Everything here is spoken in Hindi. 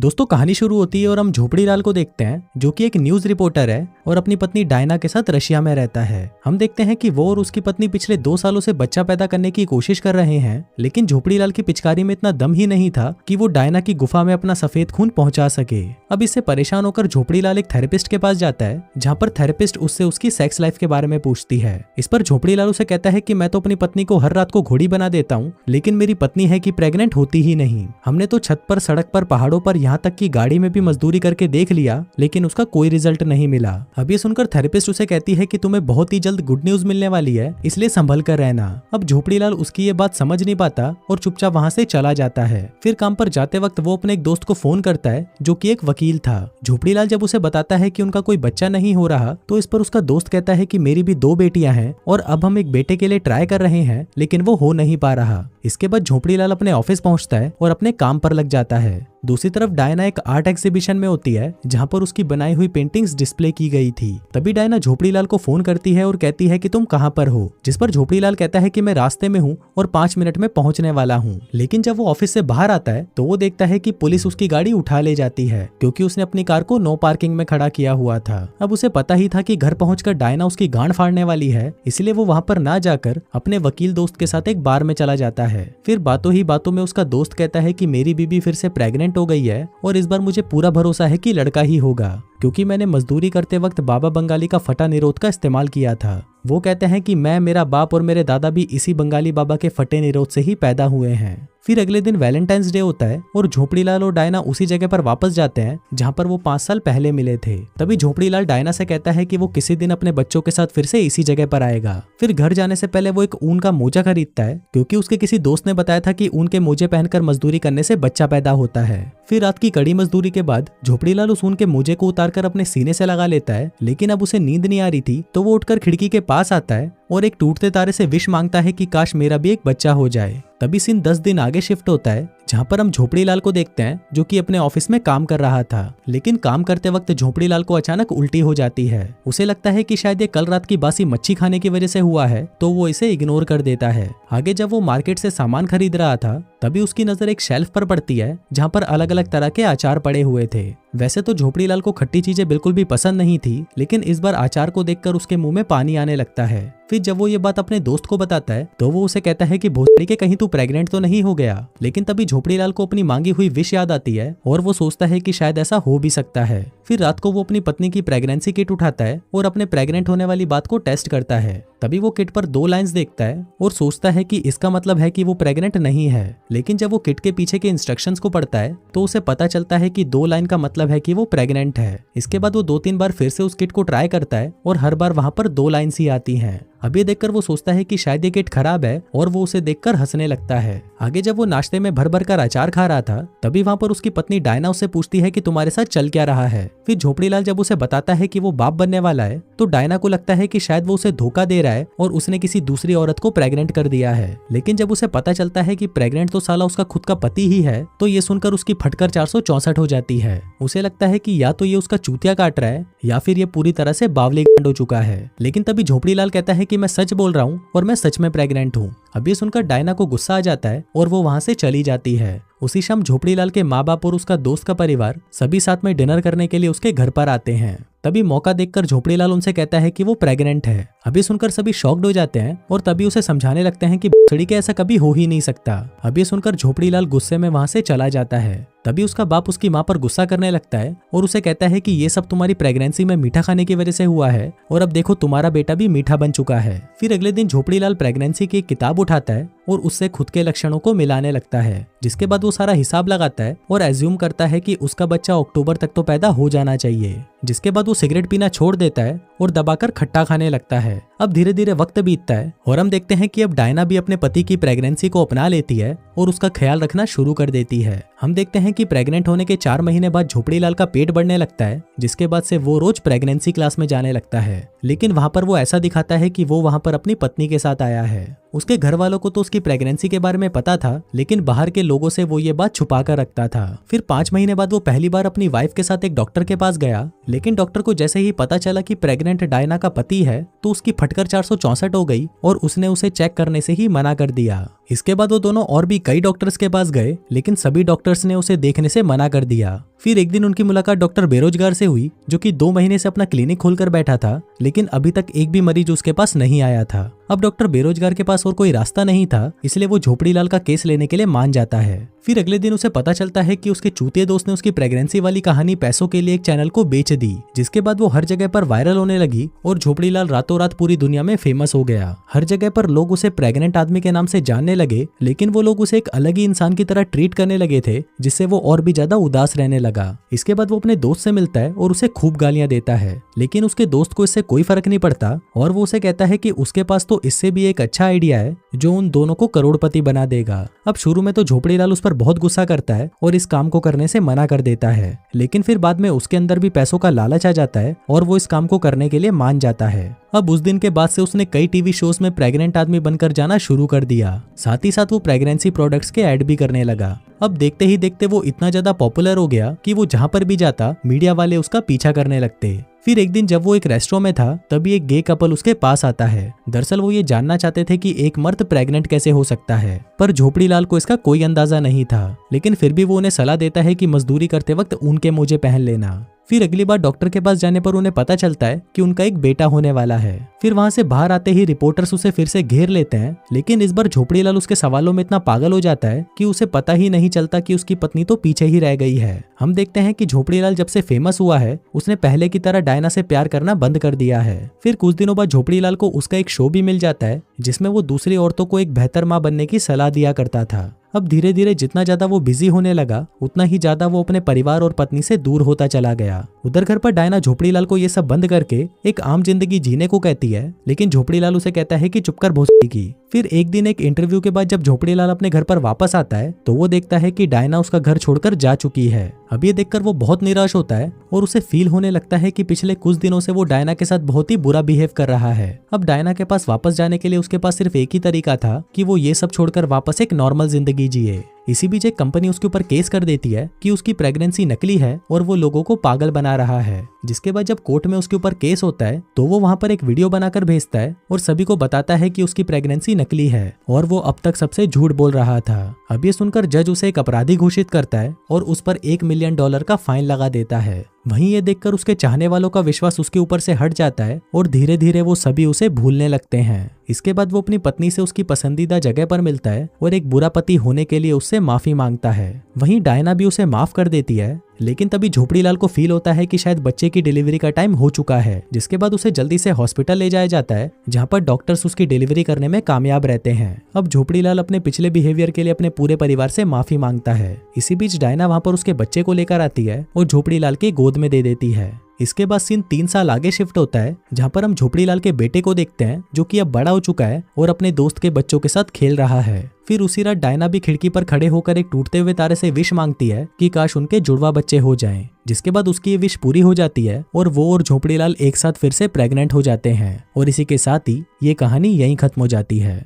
दोस्तों कहानी शुरू होती है और हम झोपड़ीलाल को देखते हैं जो कि एक न्यूज रिपोर्टर है और अपनी पत्नी डायना के साथ रशिया में रहता है। हम देखते हैं कि वो और उसकी पत्नी पिछले 2 सालों से बच्चा पैदा करने की कोशिश कर रहे हैं, लेकिन झोपड़ीलाल की पिचकारी में इतना दम ही नहीं था कि वो डायना की गुफा में अपना सफेद खून पहुंचा सके। अब इससे परेशान होकर झोपड़ीलाल एक थेरेपिस्ट के पास जाता है, जहाँ पर थेरेपिस्ट उससे उसकी सेक्स लाइफ के बारे में पूछती है। इस पर झोपड़ीलाल उसे कहता है कि मैं तो अपनी पत्नी को हर रात को घोड़ी बना देता हूँ, लेकिन मेरी पत्नी है कि प्रेग्नेंट होती ही नहीं। हमने तो छत पर, सड़क पर, पहाड़ों पर, यहाँ तक कि गाड़ी में भी मजदूरी करके देख लिया, लेकिन उसका कोई रिजल्ट नहीं मिला। अब ये सुनकर थेरेपिस्ट उसे कहती है कि तुम्हें बहुत ही जल्द गुड न्यूज मिलने वाली है, इसलिए संभल कर रहना। अब झोपड़ीलाल उसकी ये बात समझ नहीं पाता और चुपचाप वहाँ से चला जाता है। फिर काम पर जाते वक्त वो अपने एक दोस्त को फोन करता है जो कि एक वकील था। झोपड़ीलाल जब उसे बताता है कि उनका कोई बच्चा नहीं हो रहा, तो इस पर उसका दोस्त कहता है कि मेरी भी 2 बेटियां हैं और अब हम एक बेटे के लिए ट्राई कर रहे हैं, लेकिन वो हो नहीं पा रहा। इसके बाद झोपड़ीलाल अपने ऑफिस पहुंचता है और अपने काम पर लग जाता है। दूसरी तरफ डायना एक आर्ट एग्जीबिशन में होती है, जहां पर उसकी बनाई हुई पेंटिंग्स डिस्प्ले की गई थी। तभी डायना झोपड़ीलाल को फोन करती है और कहती है कि तुम कहां पर हो, जिस पर झोपड़ीलाल कहता है कि मैं रास्ते में हूं और 5 मिनट में पहुंचने वाला हूं। लेकिन जब वो ऑफिस से बाहर आता है तो वो देखता है कि पुलिस उसकी गाड़ी उठा ले जाती है, क्योंकि उसने अपनी कार को नो पार्किंग में खड़ा किया हुआ था। अब उसे पता ही था कि घर पहुंचकर डायना उसकी गांड फाड़ने वाली है, इसलिए वो वहां पर ना जाकर अपने वकील दोस्त के साथ एक बार में चला जाता है। फिर बातों ही बातों में उसका दोस्त कहता है कि मेरी बीबी फिर से प्रेग्नेंट हो गई है और इस बार मुझे पूरा भरोसा है कि लड़का ही होगा, क्योंकि मैंने मजदूरी करते वक्त बाबा बंगाली का फटा निरोध का इस्तेमाल किया था। वो कहते हैं कि मैं, मेरा बाप और मेरे दादा भी इसी बंगाली बाबा के फटे निरोध से ही पैदा हुए हैं। फिर अगले दिन वैलेंटाइंस डे होता है और झोपड़ीलाल और डायना उसी जगह पर वापस जाते हैं जहां पर वो 5 साल पहले मिले थे। तभी झोपड़ीलाल डायना से कहता है कि वो किसी दिन अपने बच्चों के साथ फिर से इसी जगह पर आएगा। फिर घर जाने से पहले वो एक ऊन का मोजा खरीदता है, क्योंकि उसके किसी दोस्त ने बताया था कि ऊन के मोजे पहनकर मजदूरी करने से बच्चा पैदा होता है। फिर रात की कड़ी मजदूरी के बाद झोपड़ीलाल उस ऊन के मोजे को उतारकर अपने सीने से लगा लेता है, लेकिन अब उसे नींद नहीं आ रही थी, तो वो उठकर खिड़की के पास आता है और एक टूटते तारे से विश मांगता है कि काश मेरा भी एक बच्चा हो जाए। तभी सीन 10 दिन आगे शिफ्ट होता है, जहां पर हम झोपड़ीलाल को देखते हैं जो कि अपने ऑफिस में काम कर रहा था। लेकिन काम करते वक्त झोपड़ीलाल को अचानक उल्टी हो जाती है। उसे लगता है कि शायद ये कल रात की बासी मच्छी खाने की वजह से हुआ है, तो वो इसे इग्नोर कर देता है। आगे जब वो मार्केट से सामान खरीद रहा था, तभी उसकी नजर एक शेल्फ पर पड़ती है जहां पर अलग अलग तरह के अचार पड़े हुए थे। वैसे तो झोपड़ीलाल को खट्टी चीजें बिल्कुल भी पसंद नहीं थी, लेकिन इस बार अचार को देखकर उसके मुंह में पानी आने लगता है। फिर जब वो ये बात अपने दोस्त को बताता है तो वो उसे कहता है कि भोसड़ी के कहीं तू प्रेग्नेंट तो नहीं हो गया। लेकिन तभी झोपड़ीलाल को अपनी मांगी हुई विश याद आती है और वो सोचता है कि शायद ऐसा हो भी सकता है। फिर रात को वो अपनी पत्नी की प्रेगनेंसी किट उठाता है और अपने प्रेग्नेंट होने वाली बात को टेस्ट करता है। तभी वो किट पर 2 लाइंस देखता है और सोचता है कि इसका मतलब है कि वो प्रेग्नेंट नहीं है। लेकिन जब वो किट के पीछे के इंस्ट्रक्शंस को पढ़ता है तो उसे पता चलता है कि 2 लाइन का मतलब है कि वो प्रेग्नेंट है। इसके बाद वो 2-3 बार फिर से उस किट को ट्राई करता है और हर बार वहां पर 2 लाइन्स ही आती हैं। अब ये देखकर वो सोचता है कि शायद ये किट खराब है और वो उसे देखकर हंसने लगता है। आगे जब वो नाश्ते में भर भर कर अचार खा रहा था, तभी वहां पर उसकी पत्नी डायना उससे पूछती है कि तुम्हारे साथ चल क्या रहा है। फिर झोपड़ीलाल जब उसे बताता है कि वो बाप बनने वाला है, तो डायना को लगता है कि शायद वो उसे धोखा दे रहा है और उसने किसी दूसरी औरत को प्रेग्नेंट कर दिया है। लेकिन जब उसे पता चलता है कि प्रेग्नेंट तो साला उसका खुद का पति ही है, तो ये सुनकर उसकी फटकर 464 हो जाती है। उसे लगता है कि या तो ये उसका चूतिया काट रहा है या फिर ये पूरी तरह से बावली गांड हो चुका है। लेकिन तभी झोपड़ीलाल कहता है कि मैं सच बोल रहा हूँ और मैं सच में प्रेग्नेंट हूँ। अब ये सुनकर डायना को गुस्सा आ जाता है और वो वहां से चली जाती है। उसी शाम झोपड़ीलाल के माँ बाप और उसका दोस्त का परिवार सभी साथ में डिनर करने के लिए उसके घर पर आते हैं। तभी मौका देखकर झोपड़ीलाल उनसे कहता है कि वो प्रेग्नेंट है। अभी सुनकर सभी शॉक्ड हो जाते हैं और तभी उसे समझाने लगते हैं कि भोसड़ी के ऐसा कभी हो ही नहीं सकता। अभी सुनकर झोपड़ीलाल गुस्से में वहां से चला जाता है। तभी उसका बाप उसकी माँ पर गुस्सा करने लगता है और उसे कहता है कि ये सब तुम्हारी प्रेगनेंसी में मीठा खाने की वजह से हुआ है और अब देखो तुम्हारा बेटा भी मीठा बन चुका है। फिर अगले दिन झोपड़ीलाल प्रेगनेंसी की एक किताब उठाता है और उससे खुद के लक्षणों को मिलाने लगता है, जिसके बाद वो सारा हिसाब लगाता है और एज्यूम करता है कि उसका बच्चा अक्टूबर तक तो पैदा हो जाना चाहिए। जिसके बाद वो सिगरेट पीना छोड़ देता है और दबाकर खट्टा खाने लगता है। अब धीरे धीरे वक्त बीतता है और हम देखते हैं कि अब डायना भी अपने पति की प्रेगनेंसी को अपना लेती है और उसका ख्याल रखना शुरू कर देती है। हम देखते हैं कि प्रेग्नेंट होने के 4 महीने बाद झोपड़ीलाल का पेट बढ़ने लगता है, जिसके बाद से वो रोज प्रेगनेंसी क्लास में जाने लगता है। लेकिन वहां पर वो ऐसा दिखाता है कि वो वहां पर अपनी पत्नी के साथ आया है। उसके घर वालों को तो उसकी प्रेगनेंसी के बारे में पता था, लेकिन बाहर के लोगों से वो ये बात छुपा कर रखता था। फिर 5 महीने बाद वो पहली बार अपनी वाइफ के साथ एक डॉक्टर के पास गया, लेकिन डॉक्टर को जैसे ही पता चला कि प्रेग्नेंट डायना का पति है तो उसकी फटकर 464 हो गई और उसने उसे चेक करने से ही मना कर दिया। इसके बाद वो दोनों और भी कई डॉक्टर्स के पास गए, लेकिन सभी डॉक्टर्स ने उसे देखने से मना कर दिया। फिर एक दिन उनकी मुलाकात डॉक्टर बेरोजगार से हुई, जो कि 2 महीने से अपना क्लिनिक खोलकर बैठा था, लेकिन अभी तक एक भी मरीज उसके पास नहीं आया था। अब डॉक्टर बेरोजगार के पास और कोई रास्ता नहीं था, इसलिए वो झोपड़ीलाल का केस लेने के लिए मान जाता है। फिर अगले दिन उसे पता चलता है कि उसके चूतिए दोस्त ने उसकी प्रेगनेंसी वाली कहानी पैसों के लिए एक चैनल को बेच दी, जिसके बाद वो हर जगह पर वायरल होने लगी और झोपड़ीलाल रातों रात पूरी दुनिया में फेमस हो गया। हर जगह पर लोग उसे प्रेग्नेंट आदमी के नाम से जानने लगे, लेकिन वो लोग उसे एक अलग ही इंसान की तरह ट्रीट करने लगे थे, जिससे वो और भी ज्यादा उदास रहने लगा। इसके बाद वो अपने दोस्त से मिलता है और उसे खूब गालियां देता है, लेकिन उसके दोस्त को इससे कोई फर्क नहीं पड़ता और वो उसे कहता है कि उसके पास तो इससे भी एक अच्छा आइडिया है जो उन दोनों को करोड़पति बना देगा। अब शुरू में तो झोपड़ीलाल उस पर बहुत गुस्सा करता है और इस काम को करने से मना कर देता है, लेकिन फिर बाद में उसके अंदर भी पैसों का लालच आ जाता है और वो इस काम को करने के लिए मान जाता है। अब उस दिन के बाद से उसने कई टीवी शोज में प्रेग्नेंट आदमी बनकर जाना शुरू कर दिया। साथ ही साथ वो प्रेगनेंसी प्रोडक्ट्स के ऐड भी करने लगा। अब देखते ही देखते वो इतना ज्यादा पॉपुलर हो गया कि वो जहाँ पर भी जाता मीडिया वाले उसका पीछा करने लगते। फिर एक दिन जब वो एक रेस्टोरेंट में था, तभी एक गे कपल उसके पास आता है। दरअसल वो ये जानना चाहते थे कि एक मर्द प्रेग्नेंट कैसे हो सकता है, पर झोपड़ीलाल को इसका कोई अंदाजा नहीं था, लेकिन फिर भी वो उन्हें सलाह देता है कि मजदूरी करते वक्त ऊन के मोजे पहन लेना। फिर अगली बार डॉक्टर के पास जाने पर उन्हें पता चलता है कि उनका एक बेटा होने वाला है। फिर वहां से बाहर आते ही रिपोर्टर्स उसे फिर से घेर लेते हैं, लेकिन इस बार झोपड़ीलाल उसके सवालों में इतना पागल हो जाता है कि उसे पता ही नहीं चलता कि उसकी पत्नी तो पीछे ही रह गई है। हम देखते हैं कि झोपड़ीलाल जब से फेमस हुआ है, उसने पहले की तरह डायना से प्यार करना बंद कर दिया है। फिर कुछ दिनों बाद झोपड़ीलाल को उसका एक शो भी मिल जाता है, जिसमें वो दूसरी औरतों को एक बेहतर माँ बनने की सलाह दिया करता था। अब धीरे धीरे जितना ज्यादा वो बिजी होने लगा, उतना ही ज्यादा वो अपने परिवार और पत्नी से दूर होता चला गया। उधर घर पर डायना झोपड़ीलाल को ये सब बंद करके एक आम जिंदगी जीने को कहती है, लेकिन झोपड़ीलाल उसे कहता है कि चुप कर भोसड़ी। फिर एक दिन एक इंटरव्यू के बाद जब झोपड़ीलाल अपने घर पर वापस आता है, तो वो देखता है कि डायना उसका घर छोड़कर जा चुकी है। अब ये देखकर वो बहुत निराश होता है और उसे फील होने लगता है कि पिछले कुछ दिनों से वो डायना के साथ बहुत ही बुरा बिहेव कर रहा है। अब डायना के पास वापस जाने के लिए उसके पास सिर्फ एक ही तरीका था कि वो ये सब छोड़कर वापस एक नॉर्मल जिंदगी जिए। इसी बीच एक कंपनी उसके ऊपर केस कर देती है कि उसकी प्रेगनेंसी नकली है और वो लोगों को पागल बना रहा है। जिसके बाद जब कोर्ट में उसके ऊपर केस होता है, तो वो वहां पर एक वीडियो बनाकर भेजता है और सभी को बताता है कि उसकी प्रेगनेंसी नकली है और वो अब तक सबसे झूठ बोल रहा था। अब ये सुनकर जज उसे एक अपराधी घोषित करता है और उस पर $1 मिलियन का फाइन लगा देता है। वहीं ये देखकर उसके चाहने वालों का विश्वास उसके ऊपर से हट जाता है और धीरे धीरे वो सभी उसे भूलने लगते हैं। इसके बाद वो अपनी पत्नी से उसकी पसंदीदा जगह पर मिलता है और एक बुरा पति होने के लिए उससे माफी मांगता है। वहीं डायना भी उसे माफ कर देती है, लेकिन तभी झोपड़ीलाल को फील होता है कि शायद बच्चे की डिलीवरी का टाइम हो चुका है। जिसके बाद उसे जल्दी से हॉस्पिटल ले जाया जाता है, जहां पर डॉक्टर्स उसकी डिलीवरी करने में कामयाब रहते हैं। अब झोपड़ीलाल अपने पिछले बिहेवियर के लिए अपने पूरे परिवार से माफी मांगता है। इसी बीच डायना वहां पर उसके बच्चे को लेकर आती है और झोपड़ीलाल की गोद में दे देती है। इसके बाद सीन 3 साल आगे शिफ्ट होता है, जहां पर हम झोपड़ीलाल के बेटे को देखते हैं, जो कि अब बड़ा हो चुका है और अपने दोस्त के बच्चों के साथ खेल रहा है। फिर उसी रात डायना भी खिड़की पर खड़े होकर एक टूटते हुए तारे से विश मांगती है कि काश उनके जुड़वा बच्चे हो जाएं। जिसके बाद उसकी ये विश पूरी हो जाती है और वो और झोपड़ीलाल एक साथ फिर से प्रेग्नेंट हो जाते हैं। और इसी के साथ ही ये कहानी यहीं खत्म हो जाती है।